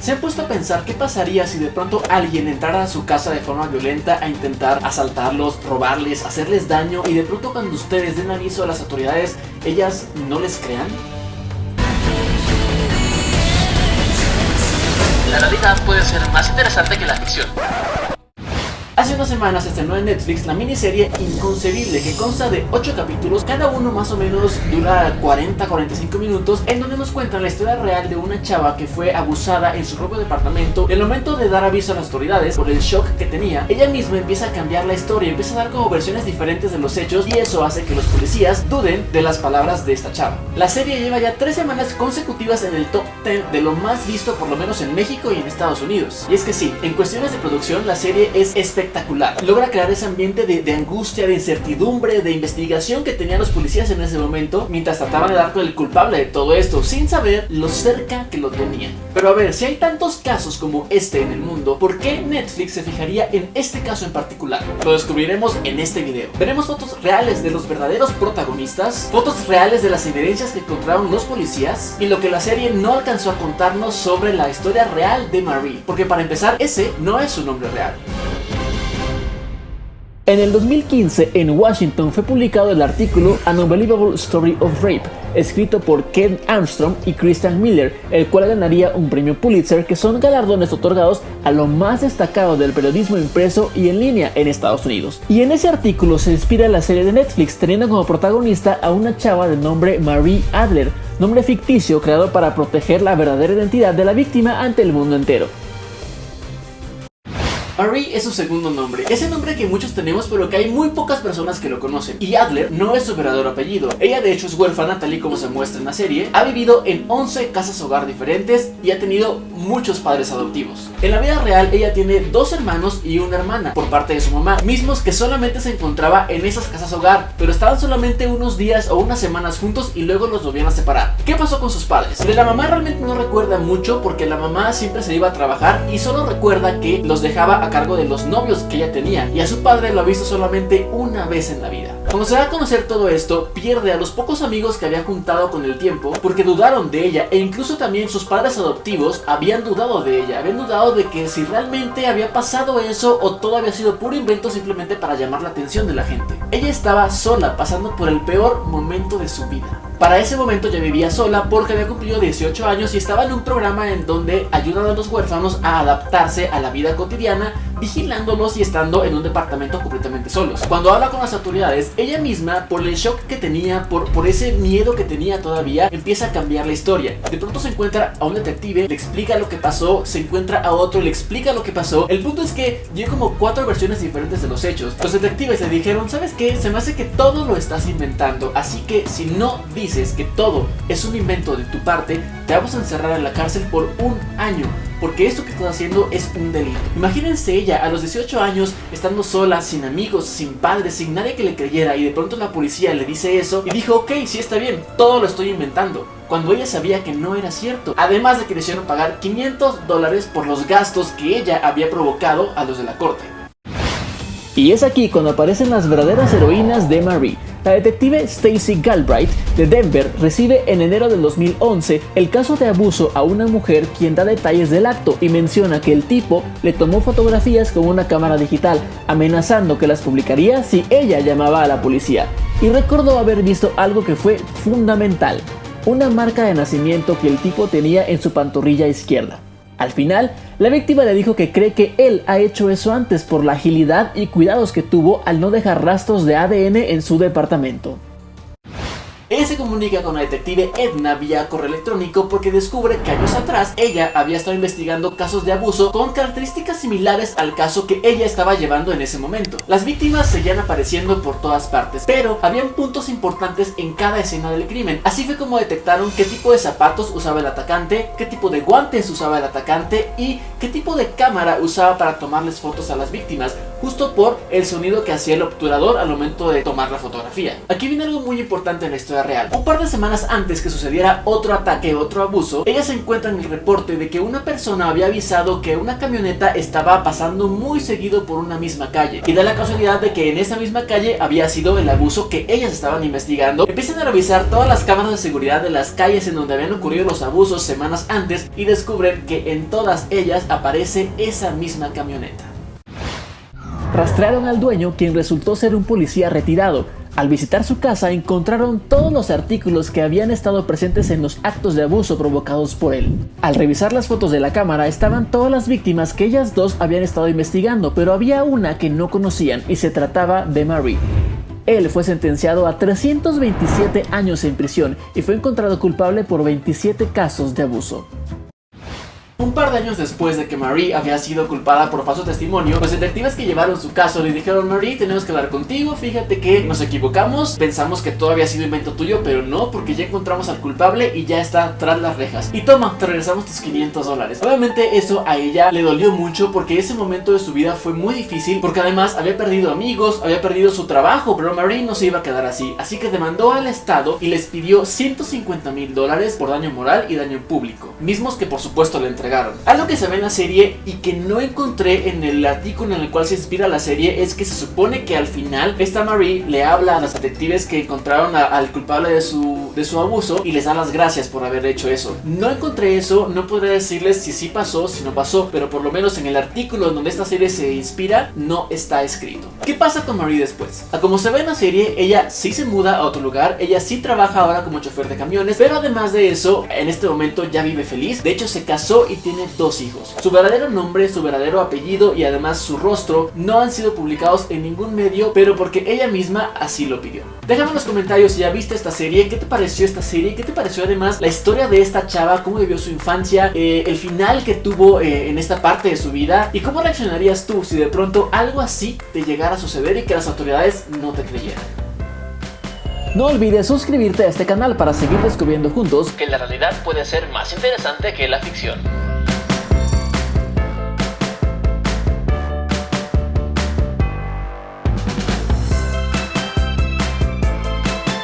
¿Se han puesto a pensar qué pasaría si de pronto alguien entrara a su casa de forma violenta a intentar asaltarlos, robarles, hacerles daño y de pronto cuando ustedes den aviso a las autoridades, ellas no les crean? La realidad puede ser más interesante que la ficción. Hace unas semanas se estrenó en Netflix la miniserie Inconcebible, que consta de 8 capítulos, cada uno más o menos dura 40-45 minutos, en donde nos cuentan la historia real de una chava que fue abusada en su propio departamento. En el momento de dar aviso a las autoridades por el shock que tenía, ella misma empieza a cambiar la historia, empieza a dar como versiones diferentes de los hechos y eso hace que los policías duden de las palabras de esta chava. La serie lleva ya 3 semanas consecutivas en el top 10 de lo más visto, por lo menos en México y en Estados Unidos. Y es que sí, en cuestiones de producción la serie es espectacular. Logra crear ese ambiente de angustia, de incertidumbre, de investigación que tenían los policías en ese momento mientras trataban de dar con el culpable de todo esto, sin saber lo cerca que lo tenían. Pero a ver, si hay tantos casos como este en el mundo, ¿por qué Netflix se fijaría en este caso en particular? Lo descubriremos en este video. Veremos fotos reales de los verdaderos protagonistas, fotos reales de las evidencias que encontraron los policías y lo que la serie no alcanzó a contarnos sobre la historia real de Marie, porque para empezar, ese no es su nombre real. En el 2015, en Washington, fue publicado el artículo An Unbelievable Story of Rape, escrito por Ken Armstrong y Christian Miller, el cual ganaría un premio Pulitzer, que son galardones otorgados a lo más destacado del periodismo impreso y en línea en Estados Unidos. Y en ese artículo se inspira la serie de Netflix, teniendo como protagonista a una chava de nombre Marie Adler, nombre ficticio creado para proteger la verdadera identidad de la víctima ante el mundo entero. Marie es su segundo nombre, ese nombre que muchos tenemos pero que hay muy pocas personas que lo conocen, y Adler no es su verdadero apellido. Ella de hecho es huérfana, tal y como se muestra en la serie, ha vivido en 11 casas hogar diferentes y ha tenido muchos padres adoptivos. En la vida real ella tiene 2 hermanos y una hermana por parte de su mamá, mismos que solamente se encontraba en esas casas hogar, pero estaban solamente unos días o unas semanas juntos y luego los volvían a separar. ¿Qué pasó con sus padres? De la mamá realmente no recuerda mucho porque la mamá siempre se iba a trabajar y solo recuerda que los dejaba a cargo de los novios que ella tenía, y a su padre lo ha visto solamente una vez en la vida. Cuando se da a conocer todo esto, pierde a los pocos amigos que había juntado con el tiempo porque dudaron de ella, e incluso también sus padres adoptivos habían dudado de ella, habían dudado de que si realmente había pasado eso o todo había sido puro invento simplemente para llamar la atención de la gente. Ella estaba sola, pasando por el peor momento de su vida. Para ese momento ya vivía sola porque había cumplido 18 años y estaba en un programa en donde ayudan a los huérfanos a adaptarse a la vida cotidiana, vigilándolos y estando en un departamento completamente solos. Cuando habla con las autoridades, ella misma, por el shock que tenía, por ese miedo que tenía todavía, empieza a cambiar la historia. De pronto se encuentra a un detective, le explica lo que pasó, se encuentra a otro, le explica lo que pasó. El punto es que dio como 4 versiones diferentes de los hechos. Los detectives le dijeron: ¿sabes qué? Se me hace que todo lo estás inventando, así que si no dices que todo es un invento de tu parte, te vamos a encerrar en la cárcel por 1 año, porque esto que estás haciendo es un delito. Imagínense ella a los 18 años estando sola, sin amigos, sin padres, sin nadie que le creyera, y de pronto la policía le dice eso y dijo: ok, sí, está bien, todo lo estoy inventando, cuando ella sabía que no era cierto. Además de que le hicieron pagar $500 por los gastos que ella había provocado a los de la corte. Y es aquí cuando aparecen las verdaderas heroínas de Marie. La detective Stacy Galbraith de Denver recibe en enero del 2011 el caso de abuso a una mujer, quien da detalles del acto y menciona que el tipo le tomó fotografías con una cámara digital, amenazando que las publicaría si ella llamaba a la policía. Y recordó haber visto algo que fue fundamental: una marca de nacimiento que el tipo tenía en su pantorrilla izquierda. Al final, la víctima le dijo que cree que él ha hecho eso antes por la agilidad y cuidados que tuvo al no dejar rastros de ADN en su departamento. Ella se comunica con la detective Edna vía correo electrónico porque descubre que años atrás ella había estado investigando casos de abuso con características similares al caso que ella estaba llevando en ese momento. Las víctimas seguían apareciendo por todas partes, pero habían puntos importantes en cada escena del crimen. Así fue como detectaron qué tipo de zapatos usaba el atacante, qué tipo de guantes usaba el atacante y qué tipo de cámara usaba para tomarles fotos a las víctimas, justo por el sonido que hacía el obturador al momento de tomar la fotografía. Aquí viene algo muy importante en la historia real. Un par de semanas antes que sucediera otro ataque, otro abuso, ella se encuentra en el reporte de que una persona había avisado que una camioneta estaba pasando muy seguido por una misma calle, y da la casualidad de que en esa misma calle había sido el abuso que ellas estaban investigando. Empiezan a revisar todas las cámaras de seguridad de las calles en donde habían ocurrido los abusos semanas antes y descubren que en todas ellas aparece esa misma camioneta. Rastrearon al dueño, quien resultó ser un policía retirado. Al visitar su casa encontraron todos los artículos que habían estado presentes en los actos de abuso provocados por él. Al revisar las fotos de la cámara estaban todas las víctimas que ellas dos habían estado investigando, pero había una que no conocían y se trataba de Marie. Él fue sentenciado a 327 años en prisión y fue encontrado culpable por 27 casos de abuso. Un par de años después de que Marie había sido culpada por falso testimonio, los detectives que llevaron su caso le dijeron: Marie, tenemos que hablar contigo, fíjate que nos equivocamos, pensamos que todo había sido invento tuyo, pero no, porque ya encontramos al culpable y ya está tras las rejas. Y toma, te regresamos tus $500. Obviamente eso a ella le dolió mucho porque ese momento de su vida fue muy difícil, porque además había perdido amigos, había perdido su trabajo, pero Marie no se iba a quedar así, así que demandó al Estado y les pidió $150,000 por daño moral y daño público, mismos que por supuesto le entregaron. Algo que se ve en la serie y que no encontré en el artículo en el cual se inspira la serie es que se supone que al final esta Marie le habla a los detectives que encontraron al culpable de su abuso y les da las gracias por haber hecho eso. No encontré eso, no podré decirles si sí pasó, si no pasó, pero por lo menos en el artículo en donde esta serie se inspira no está escrito. ¿Qué pasa con Marie después? Como se ve en la serie, ella sí se muda a otro lugar, ella sí trabaja ahora como chofer de camiones, pero además de eso, en este momento ya vive feliz. De hecho, se casó y tiene 2 hijos. Su verdadero nombre, su verdadero apellido y además su rostro no han sido publicados en ningún medio, pero porque ella misma así lo pidió. Déjame en los comentarios si ya viste esta serie, qué te pareció esta serie, qué te pareció además la historia de esta chava, cómo vivió su infancia, el final que tuvo en esta parte de su vida, y cómo reaccionarías tú si de pronto algo así te llegara a suceder y que las autoridades no te creyeran. No olvides suscribirte a este canal para seguir descubriendo juntos que la realidad puede ser más interesante que la ficción.